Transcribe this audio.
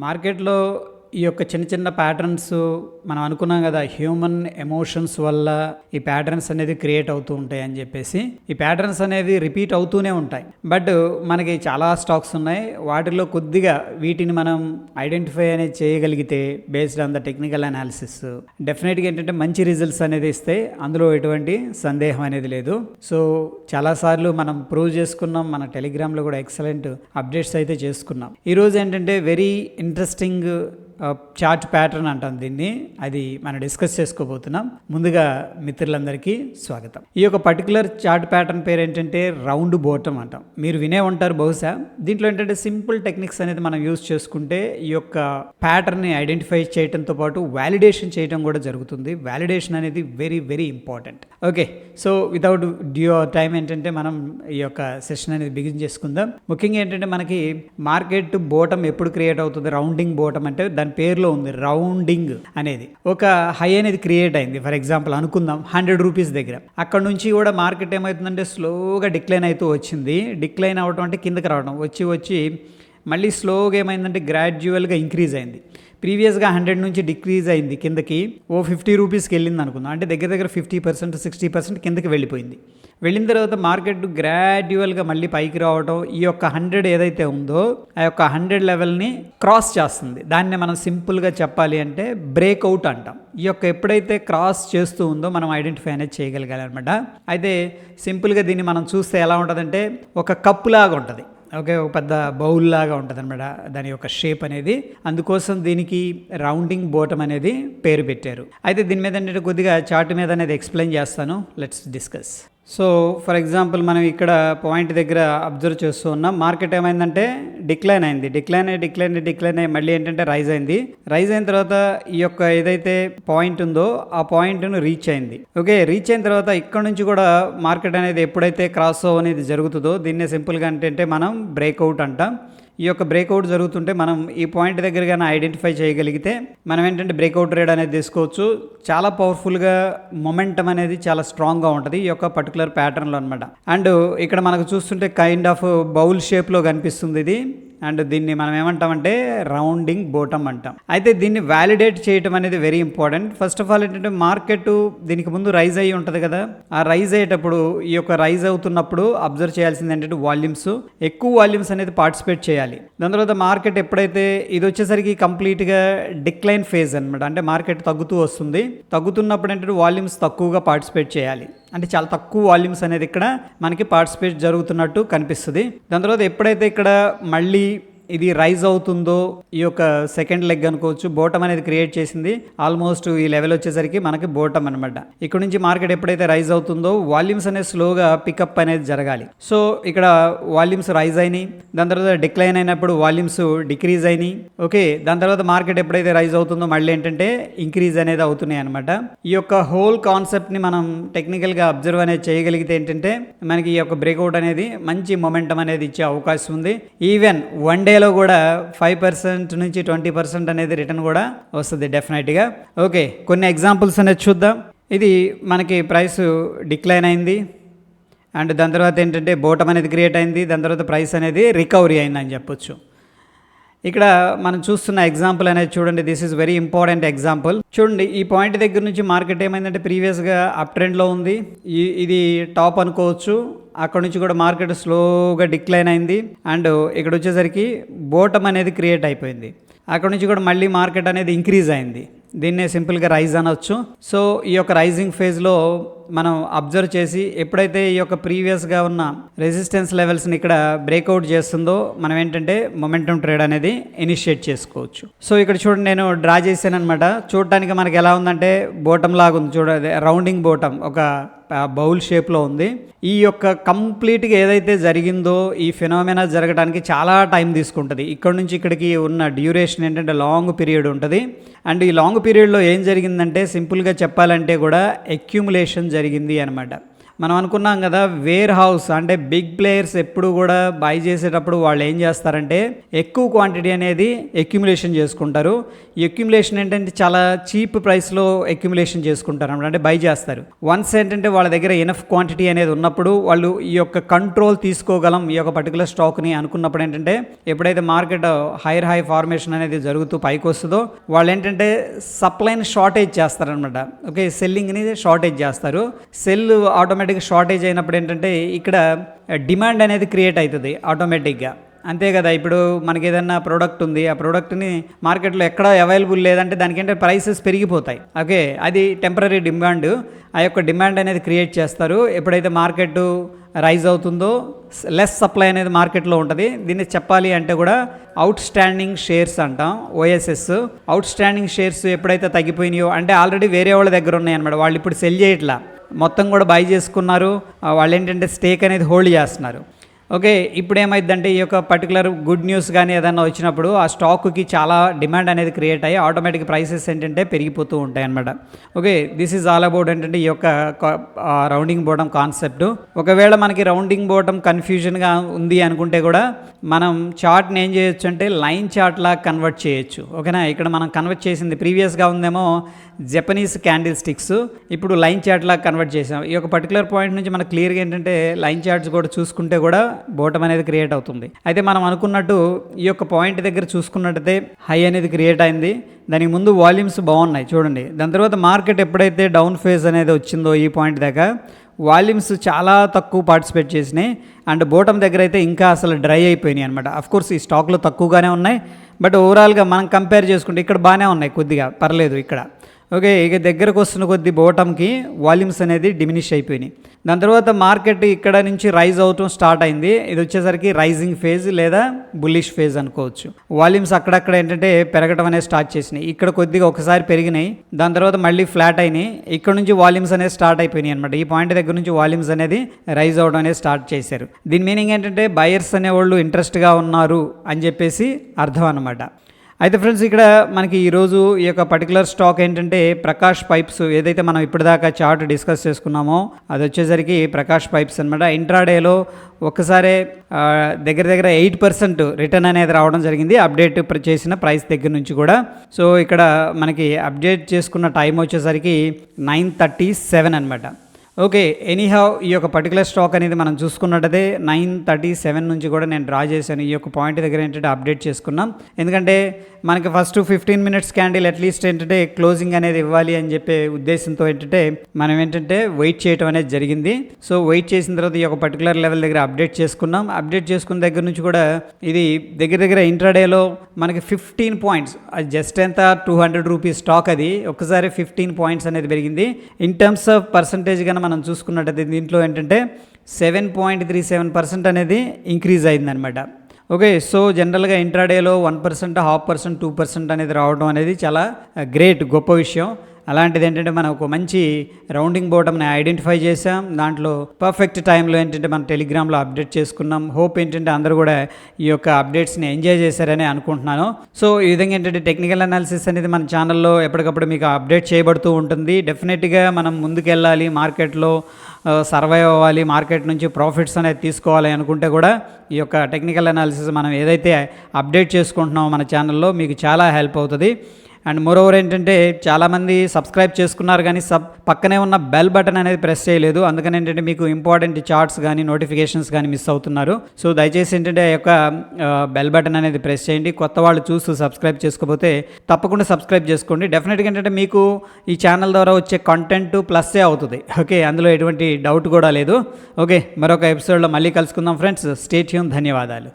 మార్కెట్‌లో ఈ యొక్క చిన్న చిన్న ప్యాటర్న్స్ మనం అనుకున్నాం కదా, హ్యూమన్ ఎమోషన్స్ వల్ల ఈ ప్యాటర్న్స్ అనేది క్రియేట్ అవుతూ ఉంటాయి అని చెప్పేసి. ఈ ప్యాటర్న్స్ అనేవి రిపీట్ అవుతూనే ఉంటాయి. బట్ మనకి చాలా స్టాక్స్ ఉన్నాయి. వాటిలో కొద్దిగా వీటిని మనం ఐడెంటిఫై అనేది చేయగలిగితే based on the technical analysis డెఫినెట్గా ఏంటంటే మంచి రిజల్ట్స్ అనేది ఇస్తాయి. అందులో ఎటువంటి సందేహం అనేది లేదు. సో చాలాసార్లు మనం ప్రూవ్ చేసుకున్నాం. మన టెలిగ్రామ్లో కూడా ఎక్సలెంట్ అప్డేట్స్ అయితే చేసుకున్నాం. ఈరోజు ఏంటంటే వెరీ ఇంట్రెస్టింగ్ చార్ట్ ప్యాటర్న్ అంటాం దీన్ని. అది మనం డిస్కస్ చేసుకోబోతున్నాం. ముందుగా మిత్రులందరికీ స్వాగతం. ఈ యొక్క పర్టికులర్ చార్ట్ ప్యాటర్న్ పేరు ఏంటంటే రౌండ్ బాటమ్ అంటాం. మీరు వినే ఉంటారు బహుశా. దీంట్లో ఏంటంటే సింపుల్ టెక్నిక్స్ అనేది మనం యూజ్ చేసుకుంటే ఈ యొక్క ప్యాటర్న్ని ఐడెంటిఫై చేయడంతో పాటు వ్యాలిడేషన్ చేయడం కూడా జరుగుతుంది. వ్యాలిడేషన్ అనేది very very important. Okay, so without due time ఏంటంటే మనం ఈ యొక్క సెషన్ అనేది బిగిన్ చేసుకుందాం. ముఖ్యంగా ఏంటంటే మనకి మార్కెట్ బోటం ఎప్పుడు క్రియేట్ అవుతుంది? రౌండింగ్ బోటం అంటే దాని పేరులో ఉంది రౌండింగ్ అనేది. ఒక హై అనేది క్రియేట్ అయింది. ఫర్ ఎగ్జాంపుల్ అనుకుందాం 100 రూపీస్ దగ్గర. అక్కడ నుంచి కూడా మార్కెట్ ఏమవుతుందంటే స్లోగా డిక్లైన్ అవుతూ వచ్చింది. డిక్లైన్ అవడం అంటే కిందకి రావడం, వచ్చి మళ్ళీ స్లోగా ఏమైందంటే గ్రాడ్యువల్గా ఇంక్రీజ్ అయింది. ప్రీవియస్గా 100 నుంచి డిక్రీజ్ అయింది కిందకి. 50 రూపీస్కి వెళ్ళింది అనుకుందాం. అంటే దగ్గర 50%, 60% కిందకి వెళ్ళిపోయింది. వెళ్ళిన తర్వాత మార్కెట్ గ్రాడ్యువల్గా మళ్ళీ పైకి రావడం, ఈ యొక్క 100 ఏదైతే ఉందో ఆ యొక్క 100 లెవెల్ని క్రాస్ చేస్తుంది. దాన్ని మనం సింపుల్గా చెప్పాలి అంటే బ్రేక్అవుట్ అంటాం. ఈ యొక్క ఎప్పుడైతే క్రాస్ చేస్తూ ఉందో మనం ఐడెంటిఫై అనేది చేయగలగాలి అనమాట. అయితే సింపుల్గా దీన్ని మనం చూస్తే ఎలా ఉంటుందంటే ఒక కప్పు లాగా ఉంటుంది. ఓకే, ఒక పెద్ద బౌల్ లాగా ఉంటుంది అనమాట దాని యొక్క షేప్ అనేది. అందుకోసం దీనికి రౌండింగ్ బోటం అనేది పేరు పెట్టారు. అయితే దీని మీద ఏంటంటే కొద్దిగా చార్ట్ మీద అనేది ఎక్స్ప్లెయిన్ చేస్తాను. Let's discuss. So for example మనం ఇక్కడ పాయింట్ దగ్గర అబ్జర్వ్ చేస్తూ ఉన్నాం. మార్కెట్ ఏమైందంటే డిక్లైన్ అయింది. డిక్లైన్ అయ్యి మళ్ళీ ఏంటంటే రైజ్ అయింది. రైజ్ అయిన తర్వాత ఈ యొక్క ఏదైతే పాయింట్ ఉందో ఆ పాయింట్ను రీచ్ అయింది. ఓకే, రీచ్ అయిన తర్వాత ఇక్కడ నుంచి కూడా మార్కెట్ అనేది ఎప్పుడైతే క్రాస్ అనేది జరుగుతుందో దీన్నే సింపుల్గా ఏంటంటే మనం బ్రేక్అవుట్ అంటాం. ఈ యొక్క బ్రేక్అవుట్ జరుగుతుంటే మనం ఈ పాయింట్ దగ్గరగానే ఐడెంటిఫై చేయగలిగితే మనం ఏంటంటే బ్రేక్అవుట్ ట్రేడ్ అనేది తీసుకోవచ్చు. చాలా పవర్ఫుల్గా మొమెంటం అనేది చాలా స్ట్రాంగ్గా ఉంటుంది ఈ యొక్క పర్టికులర్ ప్యాటర్న్లో అనమాట. అండ్ ఇక్కడ మనకు చూస్తుంటే కైండ్ ఆఫ్ బౌల్ షేప్లో కనిపిస్తుంది ఇది. అండ్ దీన్ని మనం ఏమంటామంటే రౌండింగ్ బోటమ్ అంటాం. అయితే దీన్ని వ్యాలిడేట్ చేయడం అనేది very important. First of all ఏంటంటే మార్కెట్ దీనికి ముందు రైజ్ అయ్యి ఉంటుంది కదా, ఆ రైజ్ అయ్యేటప్పుడు ఈ యొక్క రైజ్ అవుతున్నప్పుడు అబ్జర్వ్ చేయాల్సింది ఏంటంటే వాల్యూమ్స్, ఎక్కువ వాల్యూమ్స్ అనేది పార్టిసిపేట్ చేయాలి. దాని తర్వాత మార్కెట్ ఎప్పుడైతే ఇది వచ్చేసరికి కంప్లీట్గా డిక్లైన్ ఫేజ్ అనమాట. అంటే మార్కెట్ తగ్గుతూ వస్తుంది. తగ్గుతున్నప్పుడు ఏంటంటే వాల్యూమ్స్ తక్కువగా పార్టిసిపేట్ చేయాలి. అంటే చాలా తక్కువ వాల్యూమ్స్ అనేది ఇక్కడ మనకి పార్టిసిపేట్ జరుగుతున్నట్టు కనిపిస్తుంది. దాని తర్వాత ఎప్పుడైతే ఇక్కడ మళ్ళీ ఇది రైజ్ అవుతుందో ఈ యొక్క సెకండ్ లెగ్ అనుకోవచ్చు, బోటం అనేది క్రియేట్ చేసింది. ఆల్మోస్ట్ ఈ లెవెల్ వచ్చేసరికి మనకి బోటం అనమాట. ఇక్కడ నుంచి మార్కెట్ ఎప్పుడైతే రైజ్ అవుతుందో వాల్యూమ్స్ అనేది స్లోగా పికప్ అనేది జరగాలి. సో ఇక్కడ వాల్యూమ్స్ రైజ్ అయినాయి. దాని తర్వాత డిక్లైన్ అయినప్పుడు వాల్యూమ్స్ డిక్రీజ్ అయినాయి. ఓకే, దాని తర్వాత మార్కెట్ ఎప్పుడైతే రైజ్ అవుతుందో మళ్ళీ ఏంటంటే ఇంక్రీజ్ అనేది అవుతున్నాయి అనమాట. ఈ యొక్క హోల్ కాన్సెప్ట్ని మనం టెక్నికల్గా అబ్జర్వ్ అనేది చేయగలిగితే ఏంటంటే మనకి ఈ యొక్క బ్రేక్అవుట్ అనేది మంచి మొమెంటం అనేది ఇచ్చే అవకాశం ఉంది. ఈవెన్ వన్ డే లో కూడా 5% నుంచి 20% అనేది రిటర్న్ కూడా వస్తుంది డెఫినెట్గా. ఓకే, కొన్ని ఎగ్జాంపుల్స్ అనేది చూద్దాం. ఇది మనకి ప్రైస్ డిక్లైన్ అయింది అండ్ దాని తర్వాత ఏంటంటే బోటం అనేది క్రియేట్ అయింది. దాని తర్వాత ప్రైస్ అనేది రికవరీ అయిందని చెప్పొచ్చు. ఇక్కడ మనం చూస్తున్న ఎగ్జాంపుల్ అనేది చూడండి. This is very important example. చూడండి, ఈ పాయింట్ దగ్గర నుంచి మార్కెట్ ఏమైందంటే ప్రీవియస్గా అప్ ట్రెండ్లో ఉంది. ఇది టాప్ అనుకోవచ్చు. అక్కడ నుంచి కూడా మార్కెట్ స్లోగా డిక్లైన్ అయింది అండ్ ఇక్కడ వచ్చేసరికి బోటం అనేది క్రియేట్ అయిపోయింది. అక్కడ నుంచి కూడా మళ్ళీ మార్కెట్ అనేది ఇంక్రీజ్ అయింది. దీన్నే సింపుల్గా రైజ్ అనొచ్చు. సో ఈ యొక్క రైజింగ్ ఫేజ్లో మనం అబ్జర్వ్ చేసి ఎప్పుడైతే ఈ యొక్క ప్రీవియస్గా ఉన్న రెసిస్టెన్స్ లెవెల్స్ని ఇక్కడ బ్రేక్అవుట్ చేస్తుందో మనం ఏంటంటే మొమెంటం ట్రేడ్ అనేది ఇనిషియేట్ చేసుకోవచ్చు. సో ఇక్కడ చూడండి, నేను డ్రా చేశాను అనమాట. చూడటానికి మనకి ఎలా ఉందంటే బోటం లాగా ఉంది. చూడండి, రౌండింగ్ బోటం ఒక బౌల్ షేప్లో ఉంది. ఈ యొక్క కంప్లీట్గా ఏదైతే జరిగిందో ఈ ఫినామినా జరగడానికి చాలా టైం తీసుకుంటుంది. ఇక్కడ నుంచి ఇక్కడికి ఉన్న డ్యూరేషన్ ఏంటంటే లాంగ్ పీరియడ్ ఉంటుంది. అండ్ ఈ లాంగ్ పీరియడ్లో ఏం జరిగిందంటే సింపుల్గా చెప్పాలంటే కూడా అక్యూములేషన్ జరిగింది అనమాట. మనం అనుకున్నాం కదా, వేర్ హౌస్ అంటే బిగ్ ప్లేయర్స్ ఎప్పుడు కూడా బై చేసేటప్పుడు వాళ్ళు ఏం చేస్తారంటే ఎక్కువ క్వాంటిటీ అనేది అక్యుములేషన్ చేసుకుంటారు. ఈ అక్యుములేషన్ ఏంటంటే చాలా చీప్ ప్రైస్లో అక్యుములేషన్ చేసుకుంటారు అన్నమాట, అంటే బై చేస్తారు. వన్స్ ఏంటంటే వాళ్ళ దగ్గర ఎనఫ్ క్వాంటిటీ అనేది ఉన్నప్పుడు వాళ్ళు ఈ యొక్క కంట్రోల్ తీసుకోగలం ఈ యొక్క పర్టికులర్ స్టాక్ని అనుకున్నప్పుడు ఏంటంటే ఎప్పుడైతే మార్కెట్ హై ఫార్మేషన్ అనేది జరుగుతూ పైకి వస్తుందో వాళ్ళు ఏంటంటే సప్లైని షార్టేజ్ చేస్తారనమాట. ఓకే, సెల్లింగ్ని షార్టేజ్ చేస్తారు. సెల్ ఆటోమేటిక్గా షార్టేజ్ అయినప్పుడు ఏంటంటే ఇక్కడ డిమాండ్ అనేది క్రియేట్ అవుతుంది ఆటోమేటిక్గా. అంతే కదా, ఇప్పుడు మనకి ఏదైనా ప్రోడక్ట్ ఉంది, ఆ ప్రోడక్ట్ని మార్కెట్లో ఎక్కడ అవైలబుల్ లేదంటే దానికంటే ప్రైసెస్ పెరిగిపోతాయి. ఓకే, అది టెంపరీ డిమాండ్. ఆ యొక్క డిమాండ్ అనేది క్రియేట్ చేస్తారు. ఎప్పుడైతే మార్కెట్ రైజ్ అవుతుందో లెస్ సప్లై అనేది మార్కెట్లో ఉంటుంది. దీన్ని చెప్పాలి అంటే కూడా అవుట్ స్టాండింగ్ షేర్స్ అంటాం, ఓఎస్ఎస్. అవుట్ స్టాండింగ్ షేర్స్ ఎప్పుడైతే తగ్గిపోయినాయో అంటే ఆల్రెడీ వేరే వాళ్ళ దగ్గర ఉన్నాయి అనమాట, వాళ్ళు ఇప్పుడు సెల్ చేయట్లా, మొత్తం కూడా బై చేసుకున్నారు. వాళ్ళు ఏంటంటే స్టేక్ అనేది హోల్డ్ చేస్తున్నారు. ఓకే, ఇప్పుడు ఏమైందంటే ఈ యొక్క పర్టికులర్ గుడ్ న్యూస్ కానీ ఏదైనా వచ్చినప్పుడు ఆ స్టాక్కి చాలా డిమాండ్ అనేది క్రియేట్ అయ్యి ఆటోమేటిక్ ప్రైసెస్ ఏంటంటే పెరిగిపోతూ ఉంటాయి అన్నమాట. Okay, this is all about ఏంటంటే ఈ యొక్క రౌండింగ్ బోటం కాన్సెప్ట్. ఒకవేళ మనకి రౌండింగ్ బోటం కన్ఫ్యూజన్గా ఉంది అనుకుంటే కూడా మనం చార్ట్ని ఏం చేయొచ్చు అంటే లైన్ చార్ట్లా కన్వర్ట్ చేయొచ్చు. ఓకేనా, ఇక్కడ మనం కన్వర్ట్ చేసింది ప్రీవియస్గా ఉందేమో జపనీస్ క్యాండిల్ స్టిక్స్, ఇప్పుడు లైన్ చార్ట్లా కన్వర్ట్ చేసాం. ఈ యొక్క పర్టికులర్ పాయింట్ నుంచి మనకు క్లియర్గా ఏంటంటే లైన్ చార్ట్స్ కూడా చూసుకుంటే కూడా బోటం అనేది క్రియేట్ అవుతుంది. అయితే మనం అనుకున్నట్టు ఈ యొక్క పాయింట్ దగ్గర చూసుకున్నట్టయితే హై అనేది క్రియేట్ అయింది. దానికి ముందు వాల్యూమ్స్ బాగున్నాయి చూడండి. దాని తర్వాత మార్కెట్ ఎప్పుడైతే డౌన్ ఫేజ్ అనేది వచ్చిందో ఈ పాయింట్ దాకా వాల్యూమ్స్ చాలా తక్కువ పార్టిసిపేట్ చేసినాయి. అండ్ బోటం దగ్గర అయితే ఇంకా అసలు డ్రై అయిపోయినాయి అనమాట. అఫ్కోర్స్ ఈ స్టాక్లో తక్కువగానే ఉన్నాయి, బట్ ఓవరాల్గా మనం కంపేర్ చేసుకుంటే ఇక్కడ బాగానే ఉన్నాయి, కొద్దిగా పర్లేదు ఇక్కడ. ఓకే, ఇక దగ్గరకు వస్తున్న కొద్ది బోటంకి వాల్యూమ్స్ అనేది డిమినిష్ అయిపోయినాయి. దాని తర్వాత మార్కెట్ ఇక్కడ నుంచి రైజ్ అవటం స్టార్ట్ అయింది. ఇది వచ్చేసరికి రైజింగ్ ఫేజ్ లేదా బుల్లిష్ ఫేజ్ అనుకోవచ్చు. వాల్యూమ్స్ అక్కడక్కడ ఏంటంటే పెరగడం అనేది స్టార్ట్ చేసినాయి. ఇక్కడ కొద్దిగా ఒకసారి పెరిగినాయి, దాని తర్వాత మళ్ళీ ఫ్లాట్ అయినాయి. ఇక్కడ నుంచి వాల్యూమ్స్ అనేది స్టార్ట్ అయిపోయినాయి అనమాట. ఈ పాయింట్ దగ్గర నుంచి వాల్యూమ్స్ అనేది రైజ్ అవడం అనేది స్టార్ట్ చేశారు. దీని మీనింగ్ ఏంటంటే బయర్స్ అనేవాళ్ళు ఇంట్రెస్ట్గా ఉన్నారు అని చెప్పేసి అర్థం అనమాట. అయితే ఫ్రెండ్స్, ఇక్కడ మనకి ఈరోజు ఈ యొక్క పర్టికులర్ స్టాక్ ఏంటంటే ప్రకాష్ పైప్స్, ఏదైతే మనం ఇప్పటిదాకా చార్ట్ డిస్కస్ చేసుకున్నామో అది వచ్చేసరికి ప్రకాష్ పైప్స్ అనమాట. ఇంట్రాడేలో ఒక్కసారి దగ్గర 8% రిటర్న్ అనేది రావడం జరిగింది అప్డేట్ చేసిన ప్రైస్ దగ్గర నుంచి కూడా. సో ఇక్కడ మనకి అప్డేట్ చేసుకున్న టైం వచ్చేసరికి 9:37 అనమాట. ఓకే, ఎనీహౌ ఈ యొక్క పర్టికులర్ స్టాక్ అనేది మనం చూసుకున్నట్టయితే 9:37 నుంచి కూడా నేను డ్రా చేశాను. ఈ యొక్క పాయింట్ దగ్గర ఏంటంటే అప్డేట్ చేసుకున్నాం. ఎందుకంటే మనకి ఫస్ట్ 15 మినిట్స్ క్యాండిల్ అట్లీస్ట్ ఏంటంటే క్లోజింగ్ అనేది ఇవ్వాలి అని చెప్పే ఉద్దేశంతో ఏంటంటే మనం ఏంటంటే వెయిట్ చేయడం అనేది జరిగింది. సో వెయిట్ చేసిన తర్వాత ఈ యొక్క పర్టికులర్ లెవెల్ దగ్గర అప్డేట్ చేసుకున్నాం. అప్డేట్ చేసుకున్న దగ్గర నుంచి కూడా ఇది దగ్గర ఇంట్రాడేలో మనకి 15 పాయింట్స్, అది జస్ట్ ఎంత 200 రూపీస్ స్టాక్, అది ఒక్కసారి 15 పాయింట్స్ అనేది పెరిగింది. ఇన్ టర్మ్స్ ఆఫ్ పర్సంటేజ్ కన్నా మనం చూసుకున్నట్టయితే దీంట్లో ఏంటంటే 7.37% అనేది ఇంక్రీజ్ అయిందనమాట. ఓకే, సో జనరల్గా ఇంట్రాడేలో 1%, 0.5%, 2% అనేది రావడం అనేది చాలా గ్రేట్, గొప్ప విషయం. అలాంటిది ఏంటంటే మనం ఒక మంచి రౌండింగ్ బోటంని ఐడెంటిఫై చేసాం. దాంట్లో పర్ఫెక్ట్ టైంలో ఏంటంటే మనం టెలిగ్రామ్లో అప్డేట్ చేసుకున్నాం. హోప్ ఏంటంటే అందరూ కూడా ఈ యొక్క అప్డేట్స్ని ఎంజాయ్ చేశారని అనుకుంటున్నాను. సో ఈ విధంగా ఏంటంటే టెక్నికల్ అనాలిసిస్ అనేది మన ఛానల్లో ఎప్పటికప్పుడు మీకు అప్డేట్ చేయబడుతూ ఉంటుంది. డెఫినెట్గా మనం ముందుకెళ్ళాలి, మార్కెట్లో సర్వైవ్ అవ్వాలి, మార్కెట్ నుంచి ప్రాఫిట్స్ అనేది తీసుకోవాలి అనుకుంటే కూడా ఈ యొక్క టెక్నికల్ అనాలిసిస్ మనం ఏదైతే అప్డేట్ చేసుకుంటున్నామో మన ఛానల్లో మీకు చాలా హెల్ప్ అవుతుంది. అండ్ మోరోవర్ ఏంటంటే చాలామంది సబ్స్క్రైబ్ చేసుకున్నారు కానీ పక్కనే ఉన్న బెల్ బటన్ అనేది ప్రెస్ చేయలేదు. అందుకని ఏంటంటే మీకు ఇంపార్టెంట్ చార్ట్స్ కానీ నోటిఫికేషన్స్ కానీ మిస్ అవుతున్నారు. సో దయచేసి ఏంటంటే ఆ యొక్క బెల్ బటన్ అనేది ప్రెస్ చేయండి. కొత్త వాళ్ళు చూసి సబ్స్క్రైబ్ చేసుకోకపోతే తప్పకుండా సబ్స్క్రైబ్ చేసుకోండి. డెఫినెట్గా ఏంటంటే మీకు ఈ ఛానల్ ద్వారా వచ్చే కంటెంట్ ప్లస్సే అవుతుంది. ఓకే, అందులో ఎటువంటి డౌట్ కూడా లేదు. ఓకే, మరొక ఎపిసోడ్లో మళ్ళీ కలుసుకుందాం ఫ్రెండ్స్. Stay tune. ధన్యవాదాలు.